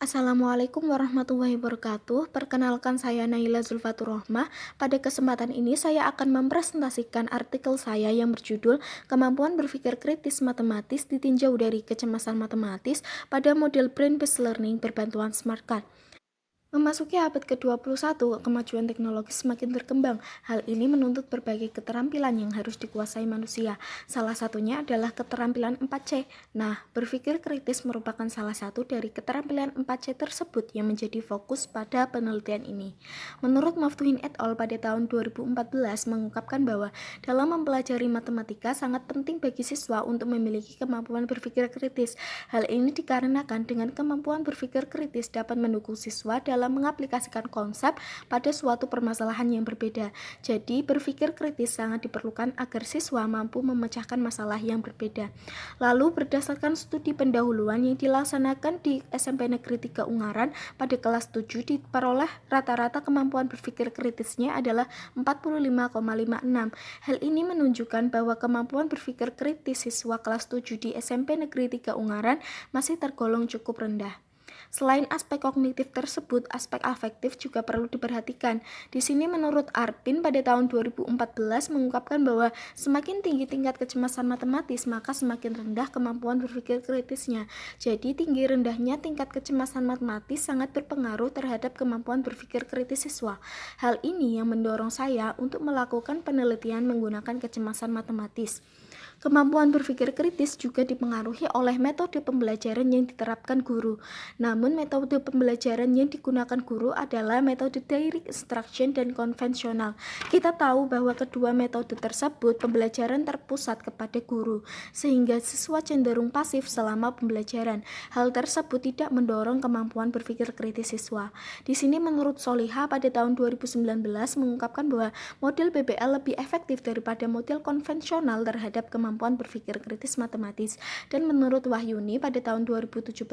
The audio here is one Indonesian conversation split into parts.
Assalamualaikum warahmatullahi wabarakatuh. Perkenalkan saya Naila Zulfatur Rohmah. Pada kesempatan ini saya akan mempresentasikan artikel saya yang berjudul Kemampuan Berpikir Kritis Matematis Ditinjau dari Kecemasan Matematis pada Model Brain-Based Learning berbantuan Smart Card. Memasuki abad ke-21, kemajuan teknologi semakin berkembang. Hal ini menuntut berbagai keterampilan yang harus dikuasai manusia. Salah satunya adalah keterampilan 4C. Nah, berpikir kritis merupakan salah satu dari keterampilan 4C tersebut yang menjadi fokus pada penelitian ini. Menurut Maftuhin et al. Pada tahun 2014 mengungkapkan bahwa dalam mempelajari matematika sangat penting bagi siswa untuk memiliki kemampuan berpikir kritis. Hal ini dikarenakan dengan kemampuan berpikir kritis dapat mendukung siswa dalam mengaplikasikan konsep pada suatu permasalahan yang berbeda. Jadi, berpikir kritis sangat diperlukan agar siswa mampu memecahkan masalah yang berbeda. Lalu, berdasarkan studi pendahuluan yang dilaksanakan di SMP Negeri 3 Ungaran pada kelas 7 diperoleh rata-rata kemampuan berpikir kritisnya adalah 45,56. Hal ini menunjukkan bahwa kemampuan berpikir kritis siswa kelas 7 di SMP Negeri 3 Ungaran masih tergolong cukup rendah. Selain aspek kognitif tersebut, aspek afektif juga perlu diperhatikan. Di sini menurut Arpin pada tahun 2014 mengungkapkan bahwa semakin tinggi tingkat kecemasan matematis, maka semakin rendah kemampuan berpikir kritisnya. Jadi tinggi rendahnya tingkat kecemasan matematis sangat berpengaruh terhadap kemampuan berpikir kritis siswa. Hal ini yang mendorong saya untuk melakukan penelitian menggunakan kecemasan matematis. Kemampuan berpikir kritis juga dipengaruhi oleh metode pembelajaran yang diterapkan guru. Namun, metode pembelajaran yang digunakan guru adalah metode direct instruction dan konvensional. Kita tahu bahwa kedua metode tersebut pembelajaran terpusat kepada guru, sehingga siswa cenderung pasif selama pembelajaran. Hal tersebut tidak mendorong kemampuan berpikir kritis siswa. Di sini menurut Soliha pada tahun 2019 mengungkapkan bahwa model BBL lebih efektif daripada model konvensional terhadap kemampuan berpikir kritis matematis. Dan menurut Wahyuni pada tahun 2017,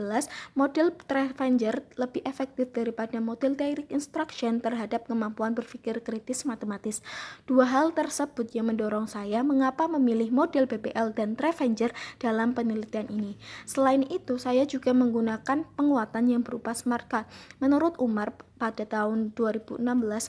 model Trevenger lebih efektif daripada model direct instruction terhadap kemampuan berpikir kritis matematis. Dua hal tersebut yang mendorong saya mengapa memilih model BBL dan Trevenger dalam penelitian ini. Selain itu, saya juga menggunakan penguatan yang berupa smart card. Menurut Umar, pada tahun 2016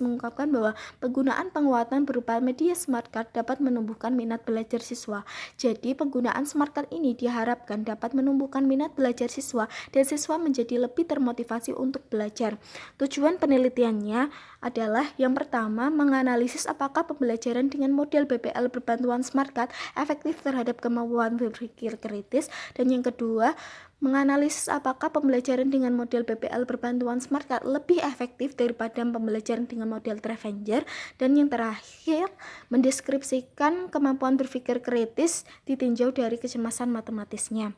mengungkapkan bahwa penggunaan penguatan berupa media smart card dapat menumbuhkan minat belajar siswa. Jadi, penggunaan smart card ini diharapkan dapat menumbuhkan minat belajar siswa dan siswa menjadi lebih termotivasi untuk belajar. Tujuan penelitiannya adalah yang pertama, menganalisis apakah pembelajaran dengan model BBL berbantuan smart card efektif terhadap kemampuan berpikir kritis, dan yang kedua, menganalisis apakah pembelajaran dengan model BBL berbantuan smart card lebih efektif daripada pembelajaran dengan model Trevenger, dan yang terakhir, mendeskripsikan kemampuan berpikir kritis ditinjau dari kecemasan matematisnya.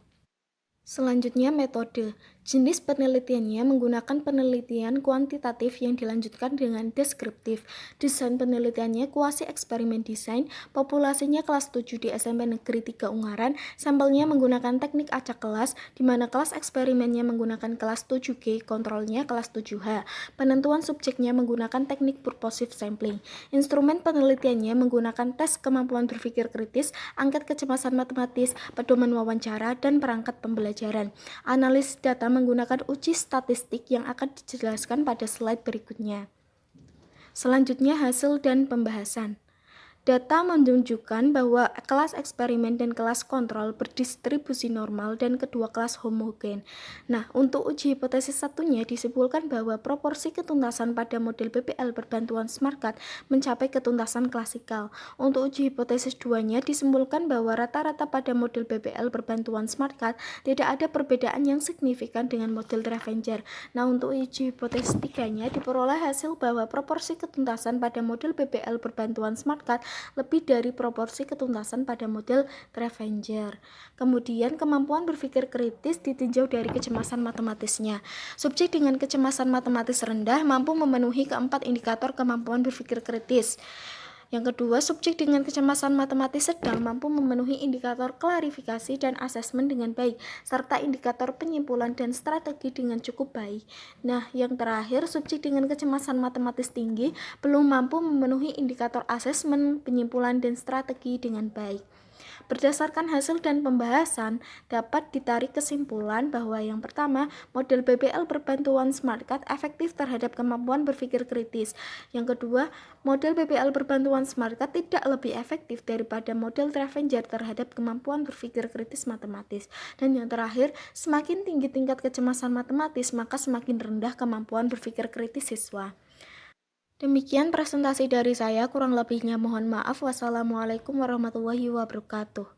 Selanjutnya, metode. Jenis penelitiannya menggunakan penelitian kuantitatif yang dilanjutkan dengan deskriptif. Desain penelitiannya kuasi eksperimen desain, populasinya kelas 7 di SMP Negeri 3 Ungaran, sampelnya menggunakan teknik acak kelas, di mana kelas eksperimennya menggunakan kelas 7G, kontrolnya kelas 7H. Penentuan subjeknya menggunakan teknik purposive sampling. Instrumen penelitiannya menggunakan tes kemampuan berpikir kritis, angket kecemasan matematis, pedoman wawancara, dan perangkat pembelajaran. Analisis data menggunakan uji statistik yang akan dijelaskan pada slide berikutnya. Selanjutnya, hasil dan pembahasan. Data menunjukkan bahwa kelas eksperimen dan kelas kontrol berdistribusi normal dan kedua kelas homogen. Nah, untuk uji hipotesis satunya disimpulkan bahwa proporsi ketuntasan pada model BBL berbantuan smart card mencapai ketuntasan klasikal. Untuk uji hipotesis duanya disimpulkan bahwa rata-rata pada model BBL berbantuan smart card tidak ada perbedaan yang signifikan dengan model Trevenger. Nah, untuk uji hipotesis tiganya diperoleh hasil bahwa proporsi ketuntasan pada model BBL berbantuan smart card lebih dari proporsi ketuntasan pada model Trevenger. Kemudian, kemampuan berpikir kritis ditinjau dari kecemasan matematisnya. Subjek dengan kecemasan matematis rendah mampu memenuhi keempat indikator kemampuan berpikir kritis. Yang kedua, subjek dengan kecemasan matematis sedang mampu memenuhi indikator klarifikasi dan asesmen dengan baik, serta indikator penyimpulan dan strategi dengan cukup baik. Nah, yang terakhir, subjek dengan kecemasan matematis tinggi belum mampu memenuhi indikator asesmen, penyimpulan, dan strategi dengan baik. Berdasarkan hasil dan pembahasan, dapat ditarik kesimpulan bahwa yang pertama, model BBL berbantuan Smart Card efektif terhadap kemampuan berpikir kritis. Yang kedua, model BBL berbantuan Smart Card tidak lebih efektif daripada model Travenger terhadap kemampuan berpikir kritis matematis. Dan yang terakhir, semakin tinggi tingkat kecemasan matematis, maka semakin rendah kemampuan berpikir kritis siswa. Demikian presentasi dari saya, kurang lebihnya mohon maaf. Wassalamualaikum warahmatullahi wabarakatuh.